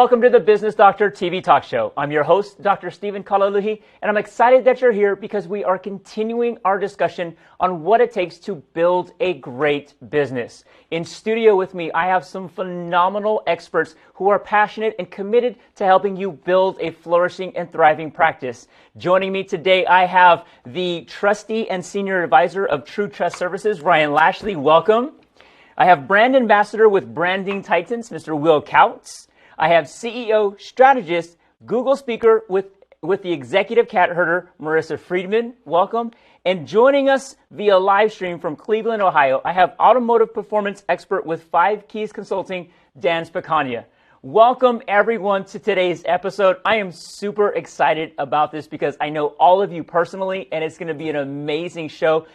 welcome to the Business Doctor TV Talk Show. I'm your host, Dr. Stephen Kalaluhi, and I'm excited that you're here because we are continuing our discussion on what it takes to build a great business. In studio with me, I have some phenomenal experts who are passionate and committed to helping you build a flourishing and thriving practice. Joining me today, I have the trustee and senior advisor of True Trust Services, Ryan Lashley. Welcome. I have brand ambassador with Branding Titans, Mr. Will Kautz. I have CEO, strategist, Google speaker with the executive cat herder, Maresa Friedman. Welcome. And joining us via live stream from Cleveland, Ohio, I have automotive performance expert with 5 Keys Consulting, Dan Spicania. Welcome everyone to today's episode. I am super excited about this because I know all of you personally, and it's going to be an amazing show.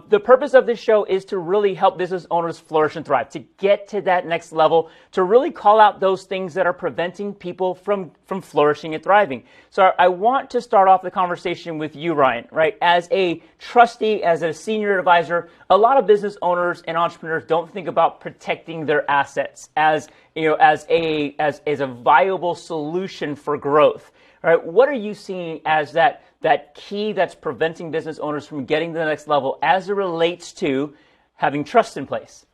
The purpose of this show is to really help business owners flourish and thrive, to get to that next level, to really call out those things that are preventing people from flourishing and thriving. So I want to start off the conversation with you, Ryan, right? As a trustee, as a senior advisor, a lot of business owners and entrepreneurs don't think about protecting their assets as a viable solution for growth. All right, what are you seeing as that key that's preventing business owners from getting to the next level as it relates to having trust in place?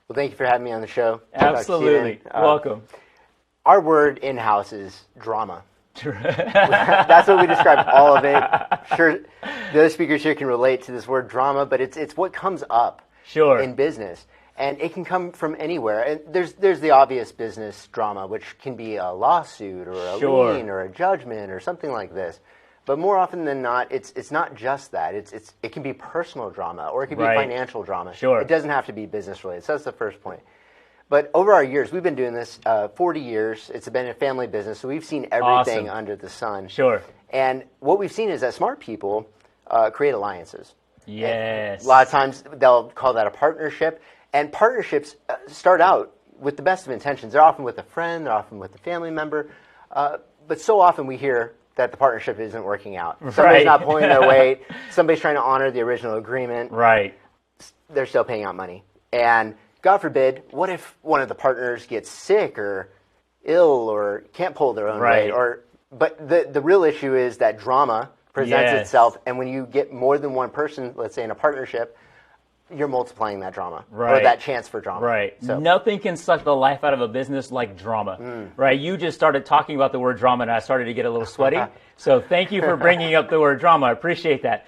Well, thank you for having me on the show. Absolutely. Welcome. Our word in-house is drama. That's what we describe all of it. Sure, the other speakers here can relate to this word drama, but it's what comes up in business. And it can come from anywhere. And there's the obvious business drama, which can be a lawsuit or a lien or a judgment or something like this. But more often than not, it's not just that. It can be personal drama or it can be financial drama. It doesn't have to be business related. So that's the first point. But over our years, we've been doing this 40 years. It's been a family business, so we've seen everything under the sun. And what we've seen is that smart people create alliances. Yes. And a lot of times they'll call that a partnership. And partnerships start out with the best of intentions. They're often with a friend, they're often with a family member. But so often we hear that the partnership isn't working out. Somebody's not pulling their weight. Somebody's trying to honor the original agreement. They're still paying out money. And God forbid, what if one of the partners gets sick or ill or can't pull their own weight? But the real issue is that drama presents itself. And when you get more than one person, let's say in a partnership, you're multiplying that drama or that chance for drama. So. Nothing can suck the life out of a business like drama, right? You just started talking about the word drama and I started to get a little sweaty. So thank you for bringing up the word drama. I appreciate that.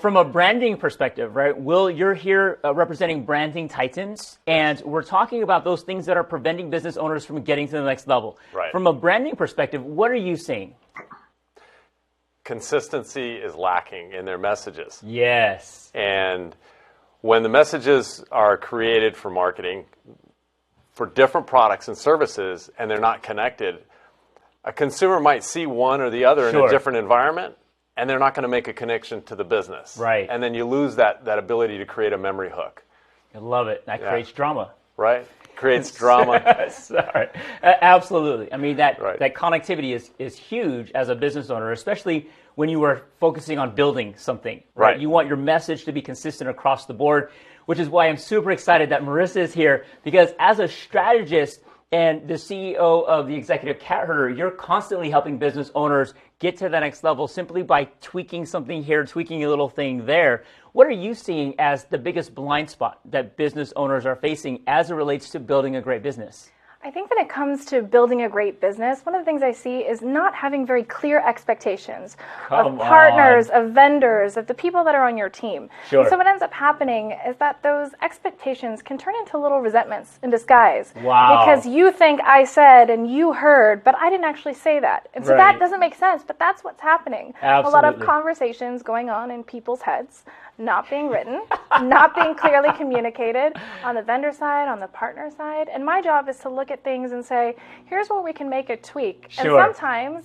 From a branding perspective, right? Will, you're here representing Branding Titans, and we're talking about those things that are preventing business owners from getting to the next level. From a branding perspective, what are you seeing? Consistency is lacking in their messages. Yes. And when the messages are created for marketing for different products and services and they're not connected, a consumer might see one or the other in a different environment and they're not going to make a connection to the business. And then you lose that ability to create a memory hook. I love it. That creates drama. Creates drama. Sorry. Absolutely. I mean, that connectivity is huge as a business owner, especially when you are focusing on building something. You want your message to be consistent across the board, which is why I'm super excited that Maresa is here, because as a strategist and the CEO of the Executive Cat Herder, you're constantly helping business owners get to the next level simply by tweaking something here, tweaking a little thing there. What are you seeing as the biggest blind spot that business owners are facing as it relates to building a great business? I think when it comes to building a great business, one of the things I see is not having very clear expectations of partners, of vendors, of the people that are on your team. And so what ends up happening is that those expectations can turn into little resentments in disguise. Because you think I said and you heard, but I didn't actually say that. And so that doesn't make sense, but that's what's happening. A lot of conversations going on in people's heads, not being written, not being clearly communicated on the vendor side, on the partner side. And my job is to look at things and say, here's where we can make a tweak. And sometimes,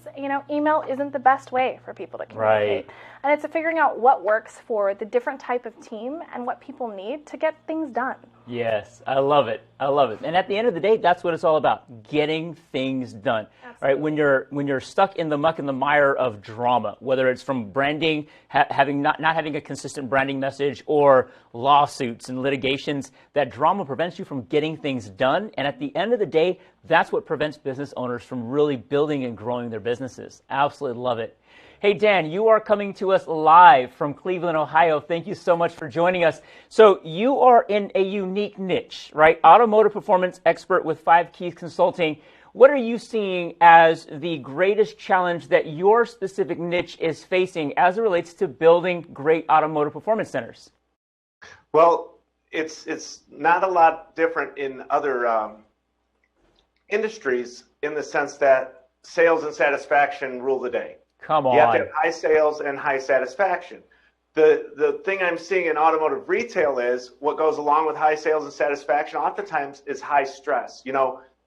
email isn't the best way for people to communicate. And it's figuring out what works for the different type of team and what people need to get things done. Yes, I love it. I love it. And at the end of the day, that's what it's all about, getting things done. Absolutely. Right? When you're stuck in the muck and the mire of drama, whether it's from branding, having not having a consistent branding message, or lawsuits and litigations, that drama prevents you from getting things done. And at the end of the day, that's what prevents business owners from really building and growing their businesses. Absolutely love it. Hey, Dan, you are coming to us live from Cleveland, Ohio. Thank you so much for joining us. So you are in a unique niche, right? Automotive performance expert with 5 Keys Consulting. What are you seeing as the greatest challenge that your specific niche is facing as it relates to building great automotive performance centers? Well, it's not a lot different in other industries in the sense that sales and satisfaction rule the day. Come on. You have to have high sales and high satisfaction. The thing I'm seeing in automotive retail is what goes along with high sales and satisfaction oftentimes is high stress.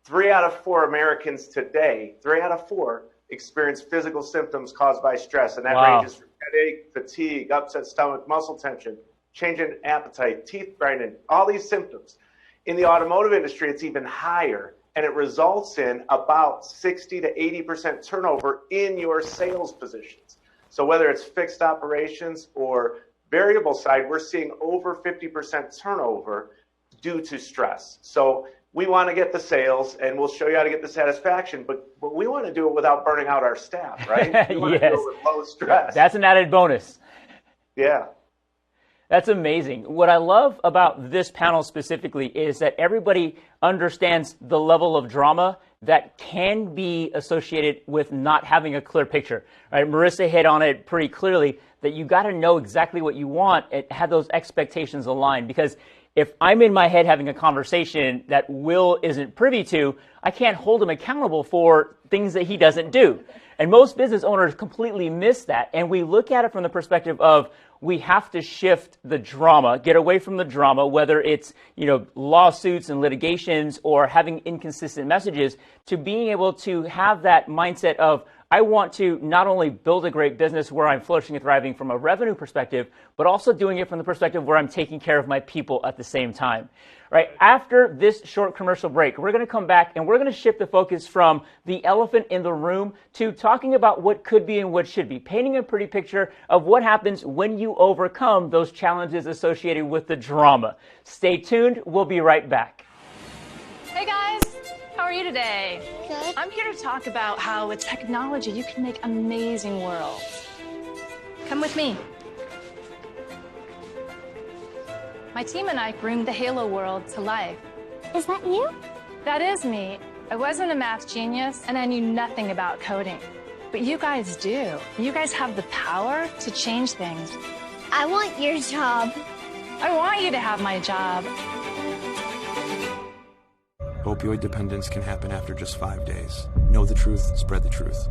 3 out of 4 Americans today, 3 out of 4 experience physical symptoms caused by stress. And that ranges from headache, fatigue, upset stomach, muscle tension, change in appetite, teeth grinding, all these symptoms. In the automotive industry, it's even higher. And it results in about 60 to 80% turnover in your sales positions. So whether it's fixed operations or variable side, we're seeing over 50% turnover due to stress. So we want to get the sales, and we'll show you how to get the satisfaction, but we want to do it without burning out our staff, right? We want to do it with low stress. That's an added bonus. Yeah. That's amazing. What I love about this panel specifically is that everybody understands the level of drama that can be associated with not having a clear picture. Right? Maresa hit on it pretty clearly that you got to know exactly what you want and have those expectations aligned. Because if I'm in my head having a conversation that Will isn't privy to, I can't hold him accountable for things that he doesn't do. And most business owners completely miss that. And we look at it from the perspective of, we have to shift the drama, get away from the drama, whether it's, lawsuits and litigations or having inconsistent messages, to being able to have that mindset of, I want to not only build a great business where I'm flourishing and thriving from a revenue perspective, but also doing it from the perspective where I'm taking care of my people at the same time. Right? After this short commercial break, we're going to come back and we're going to shift the focus from the elephant in the room to talking about what could be and what should be, painting a pretty picture of what happens when you overcome those challenges associated with the drama. Stay tuned. We'll be right back. Hey guys, how are you today? Good. I'm here to talk about how with technology you can make amazing worlds. Come with me. My team and I groomed the Halo world to life. Is that you? That is me. I wasn't a math genius and I knew nothing about coding. But you guys do. You guys have the power to change things. I want your job. I want you to have my job. Opioid dependence can happen after just 5 days. Know the truth, spread the truth.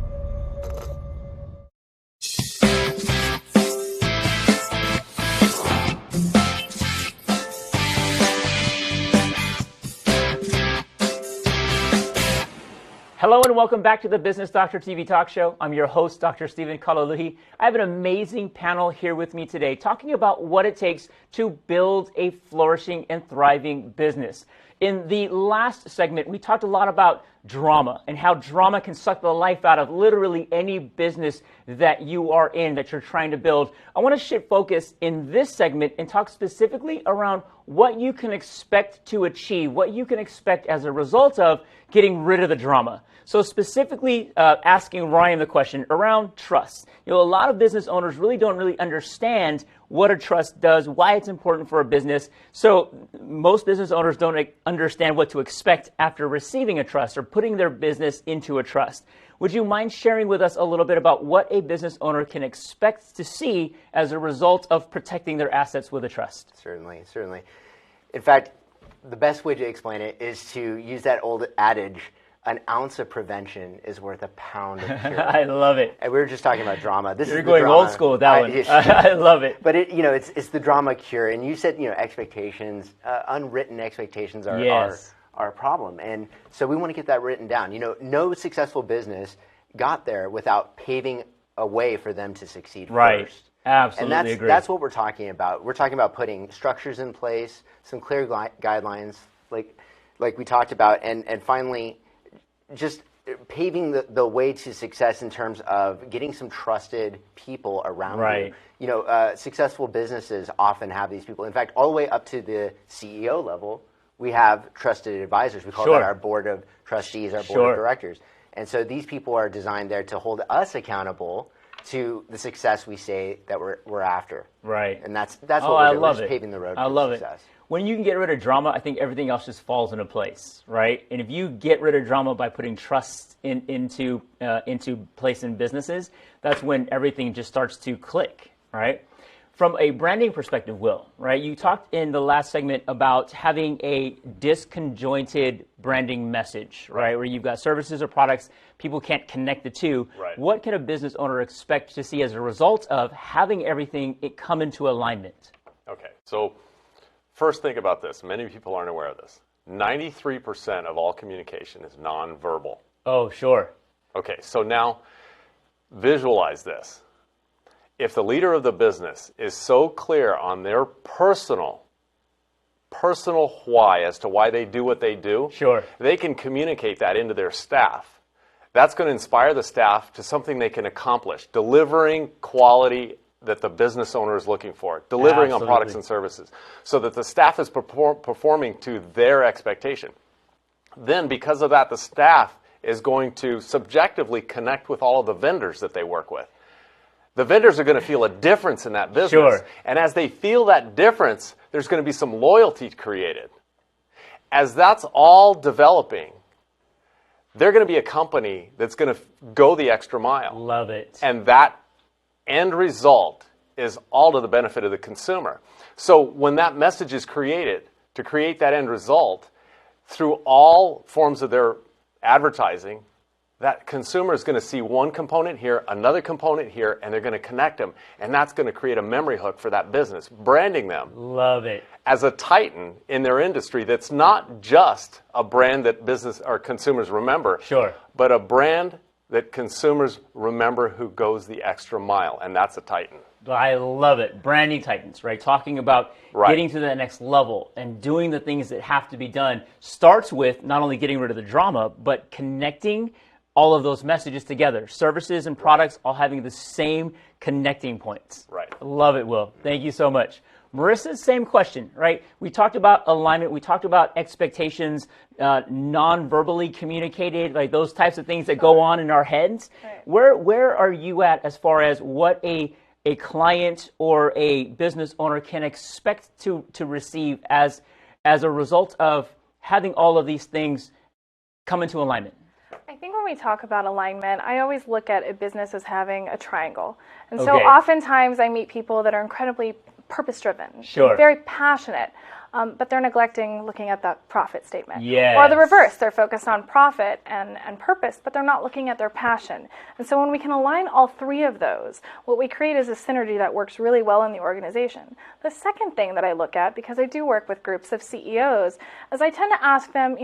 Hello and welcome back to the Business Doctor TV talk show. I'm your host, Dr. Stephen Kalaluhi. I have an amazing panel here with me today talking about what it takes to build a flourishing and thriving business. In the last segment, we talked a lot about drama and how drama can suck the life out of literally any business that you are in, that you're trying to build. I want to shift focus in this segment and talk specifically around what you can expect to achieve, what you can expect as a result of getting rid of the drama. So specifically asking Ryan the question around trust. A lot of business owners don't really understand what a trust does, why it's important for a business. So most business owners don't understand what to expect after receiving a trust or putting their business into a trust. Would you mind sharing with us a little bit about what a business owner can expect to see as a result of protecting their assets with a trust? Certainly, certainly. In fact, the best way to explain it is to use that old adage, an ounce of prevention is worth a pound of cure. I love it. And we were just talking about drama. You're going old school with that one. I love it. But it's the drama cure. And you said expectations, unwritten expectations are a problem. And so we want to get that written down. No successful business got there without paving a way for them to succeed first. Absolutely agree. That's what we're talking about. We're talking about putting structures in place, some clear guidelines, like we talked about, and finally, just paving the way to success in terms of getting some trusted people around you. You know, successful businesses often have these people. In fact, all the way up to the CEO level, we have trusted advisors. We call that our board of trustees, our board of directors. And so these people are designed there to hold us accountable to the success we say that we're after. And that's what we're doing. We're just paving the road for success. When you can get rid of drama, I think everything else just falls into place, right? And if you get rid of drama by putting trust into place in businesses, that's when everything just starts to click, right? From a branding perspective, Will, right? You talked in the last segment about having a disconjointed branding message, right? Where you've got services or products, people can't connect the two. What can a business owner expect to see as a result of having everything come into alignment? Okay, so first think about this. Many people aren't aware of this. 93% of all communication is nonverbal. Oh, sure. Okay, so now visualize this. If the leader of the business is so clear on their personal why as to why they do what they do, they can communicate that into their staff. That's going to inspire the staff to something they can accomplish, delivering quality that the business owner is looking for, delivering on products and services, so that the staff is performing to their expectation. Then, because of that, the staff is going to subjectively connect with all of the vendors that they work with. The vendors are going to feel a difference in that business. And as they feel that difference, there's going to be some loyalty created. As that's all developing, they're going to be a company that's going to go the extra mile. Love it. And that end result is all to the benefit of the consumer. So when that message is created, to create that end result, through all forms of their advertising, that consumer is going to see one component here, another component here, and they're going to connect them. And that's going to create a memory hook for that business, branding them. Love it. As a titan in their industry that's not just a brand that business or consumers remember, but a brand that consumers remember who goes the extra mile, and that's a titan. I love it. Branding titans, right? Talking about getting to that next level and doing the things that have to be done starts with not only getting rid of the drama, but connecting all of those messages together. Services and products all having the same connecting points. Love it, Will. Thank you so much. Marissa, same question, right? We talked about alignment. We talked about expectations, non-verbally communicated, like those types of things that go on in our heads. Where are you at as far as what a client or a business owner can expect to receive as a result of having all of these things come into alignment? I think when we talk about alignment, I always look at a business as having a triangle. And so oftentimes I meet people that are incredibly purpose-driven, very passionate, but they're neglecting looking at that profit statement. Or the reverse, they're focused on profit and purpose, but they're not looking at their passion. And so when we can align all three of those, what we create is a synergy that works really well in the organization. The second thing that I look at, because I do work with groups of CEOs, is I tend to ask them,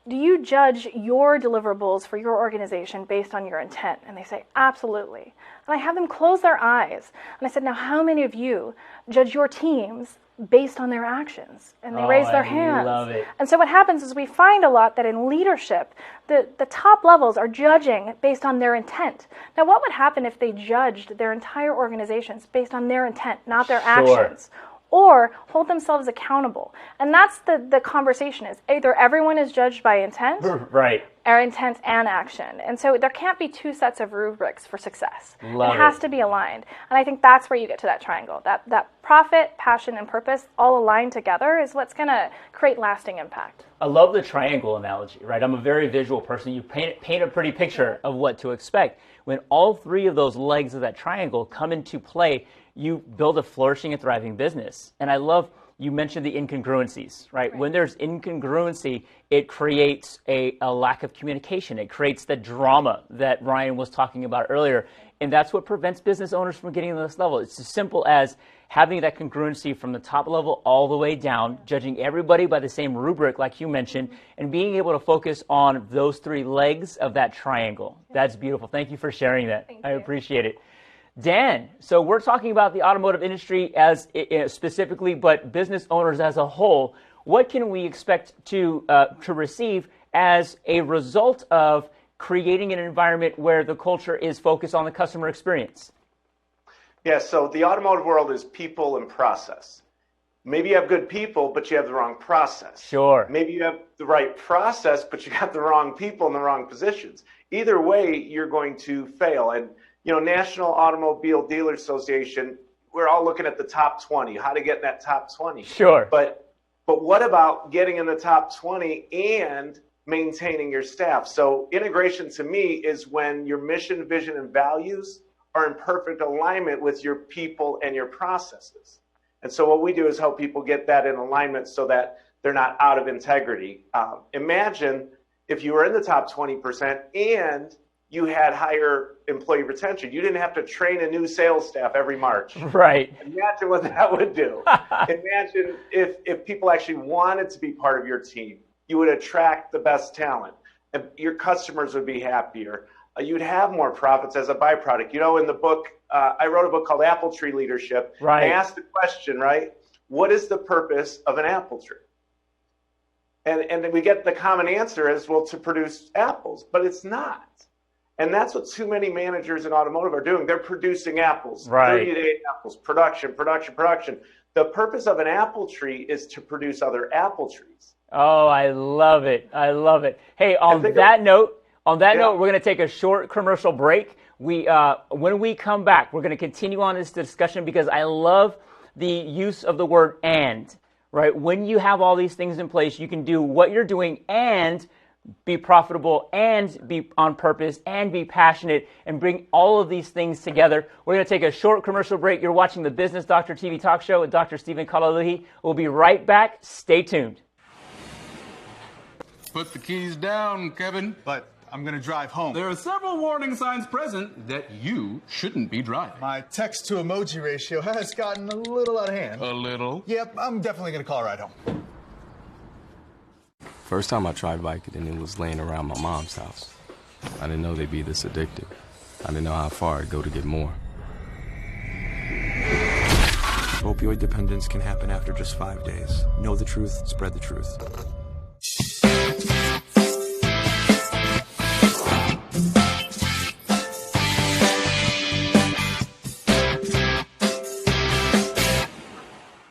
do you judge your deliverables for your organization based on your intent? And they say, absolutely. And I have them close their eyes. And I said, now how many of you judge your teams based on their actions? And they raise their hands. Love it. And so what happens is we find a lot that in leadership, the top levels are judging based on their intent. Now what would happen if they judged their entire organizations based on their intent, not their actions? Or hold themselves accountable. And that's the conversation is either everyone is judged by intent, or intent and action. And so there can't be two sets of rubrics for success. It has to be aligned. And I think that's where you get to that triangle. That profit, passion, and purpose all aligned together is what's going to create lasting impact. I love the triangle analogy, right? I'm a very visual person. You paint a pretty picture of what to expect. When all three of those legs of that triangle come into play, you build a flourishing and thriving business. And I love, you mentioned the incongruencies, right? When there's incongruency, it creates a lack of communication. It creates the drama that Ryan was talking about earlier. And that's what prevents business owners from getting to this level. It's as simple as having that congruency from the top level all the way down, judging everybody by the same rubric, like you mentioned, and being able to focus on those three legs of that triangle. That's beautiful. Thank you for sharing that. I appreciate it. Dan, so we're talking about the automotive industry as specifically, but business owners as a whole. What can we expect to receive as a result of creating an environment where the culture is focused on the customer experience? Yeah, so the automotive world is people and process. Maybe you have good people, but you have the wrong process. Sure. Maybe you have the right process, but you got the wrong people in the wrong positions. Either way, you're going to fail. And, National Automobile Dealers Association, we're all looking at the top 20, how to get in that top 20. Sure. But what about getting in the top 20 and maintaining your staff? So integration to me is when your mission, vision, and values are in perfect alignment with your people and your processes. And so what we do is help people get that in alignment so that they're not out of integrity. Imagine if you were in the top 20% and you had higher employee retention. You didn't have to train a new sales staff every March. Right. Imagine what that would do. Imagine if people actually wanted to be part of your team. You would attract the best talent. And your customers would be happier. You'd have more profits as a byproduct. In the book, I wrote a book called Apple Tree Leadership. Right. I asked the question, right? What is the purpose of an apple tree? And then we get the common answer is, well, to produce apples, but it's not. And that's what too many managers in automotive are doing. They're producing apples, right. 38 apples, production. The purpose of an apple tree is to produce other apple trees. Oh, I love it. Hey, on that note, we're going to take a short commercial break. When we come back, we're going to continue on this discussion because I love the use of the word "and." Right? When you have all these things in place, you can do what you're doing and be profitable and be on purpose and be passionate and bring all of these things together. We're going to take a short commercial break. You're watching the Business Doctor TV talk show with Dr. Stephen Kalaluhi. We'll be right back. Stay tuned. Put the keys down, Kevin. But I'm going to drive home. There are several warning signs present that you shouldn't be driving. My text-to-emoji ratio has gotten a little out of hand. A little? Yep, I'm definitely going to call a ride home. First time I tried Vicodin, it was laying around my mom's house. I didn't know they'd be this addictive. I didn't know how far I'd go to get more. Opioid dependence can happen after just 5 days. Know the truth, spread the truth.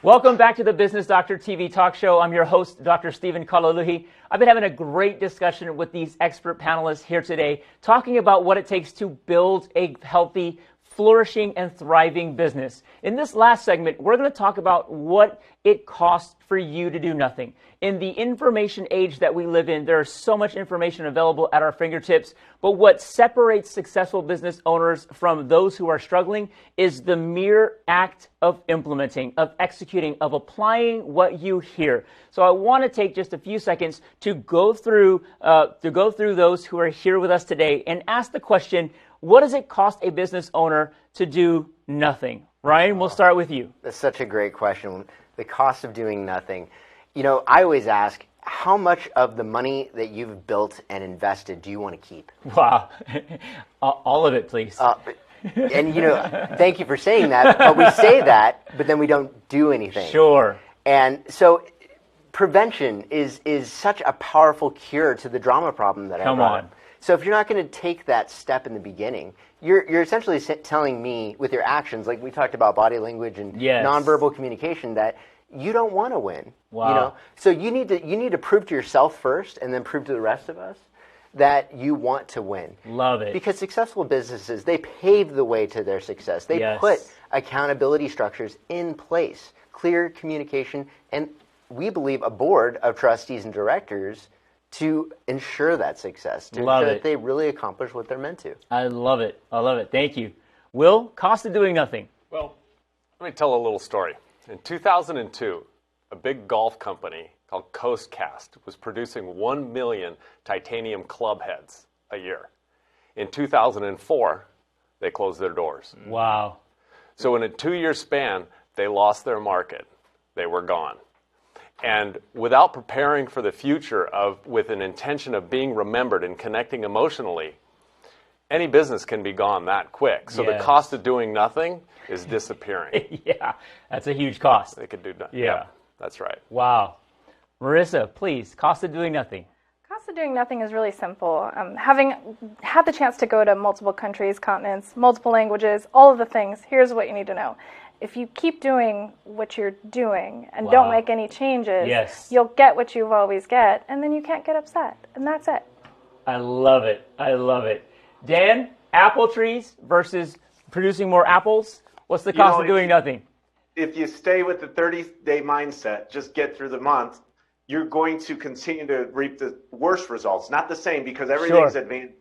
Welcome back to the Business Doctor TV talk show. I'm your host, Dr. Stephen Kalaluhi. I've been having a great discussion with these expert panelists here today, talking about what it takes to build a healthy, flourishing, and thriving business. In this last segment, we're going to talk about what it costs for you to do nothing. In the information age that we live in, there's so much information available at our fingertips, but what separates successful business owners from those who are struggling is the mere act of implementing, of executing, of applying what you hear. So I want to take just a few seconds to go through those who are here with us today and ask the question, what does it cost a business owner to do nothing? Ryan, we'll start with you. That's such a great question. The cost of doing nothing. I always ask, how much of the money that you've built and invested do you want to keep? Wow. All of it, please. And, thank you for saying that. But we say that, but then we don't do anything. Sure. And so prevention is such a powerful cure to the drama problem that I brought. Come on. So if you're not going to take that step in the beginning, you're essentially telling me with your actions, like we talked about body language and nonverbal communication, that you don't want to win. Wow. So you need to prove to yourself first, and then prove to the rest of us that you want to win. Love it. Because successful businesses, they pave the way to their success. They put accountability structures in place, clear communication, and we believe a board of trustees and directors to ensure that success, to ensure that they really accomplish what they're meant to. I love it. Thank you. Will, cost of doing nothing. Well, let me tell a little story. In 2002, a big golf company called Coast Cast was producing 1 million titanium club heads a year. In 2004, they closed their doors. Wow. So in a 2-year span, they lost their market. They were gone. And without preparing for the future with an intention of being remembered and connecting emotionally, any business can be gone that quick. So the cost of doing nothing is disappearing. Yeah, that's a huge cost. They could do nothing. Yeah, that's right. Wow. Maresa, please, cost of doing nothing. Cost of doing nothing is really simple. Having had the chance to go to multiple countries, continents, multiple languages, all of the things, here's what you need to know. If you keep doing what you're doing and don't make any changes, you'll get what you've always get, and then you can't get upset. And that's it. I love it. I love it. Dan, apple trees versus producing more apples. What's the cost of doing nothing? If you stay with the 30-day mindset, just get through the month, you're going to continue to reap the worst results. Not the same, because everything's advancing.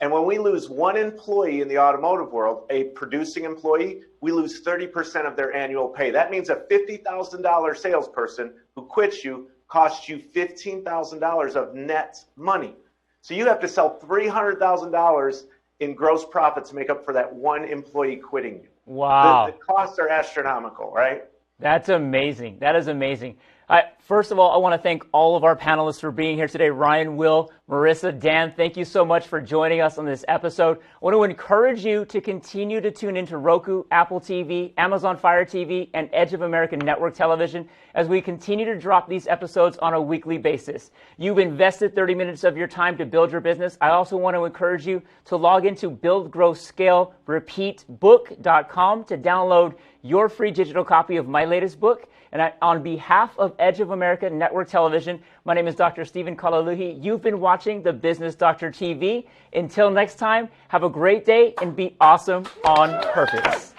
And when we lose one employee in the automotive world, a producing employee, we lose 30% of their annual pay. That means a $50,000 salesperson who quits you costs you $15,000 of net money. So you have to sell $300,000 in gross profit to make up for that one employee quitting you. Wow. The costs are astronomical, right? That's amazing. That is amazing. First of all, I want to thank all of our panelists for being here today. Ryan, Will, Maresa, Dan, thank you so much for joining us on this episode. I want to encourage you to continue to tune into Roku, Apple TV, Amazon Fire TV, and Edge of America Network Television as we continue to drop these episodes on a weekly basis. You've invested 30 minutes of your time to build your business. I also want to encourage you to log into Build, Grow, Scale, Repeatbook.com to download your free digital copy of my latest book. And on behalf of Edge of America Network Television, my name is Dr. Stephen Kalaluhi. You've been watching The Business Doctor TV. Until next time, have a great day and be awesome on purpose.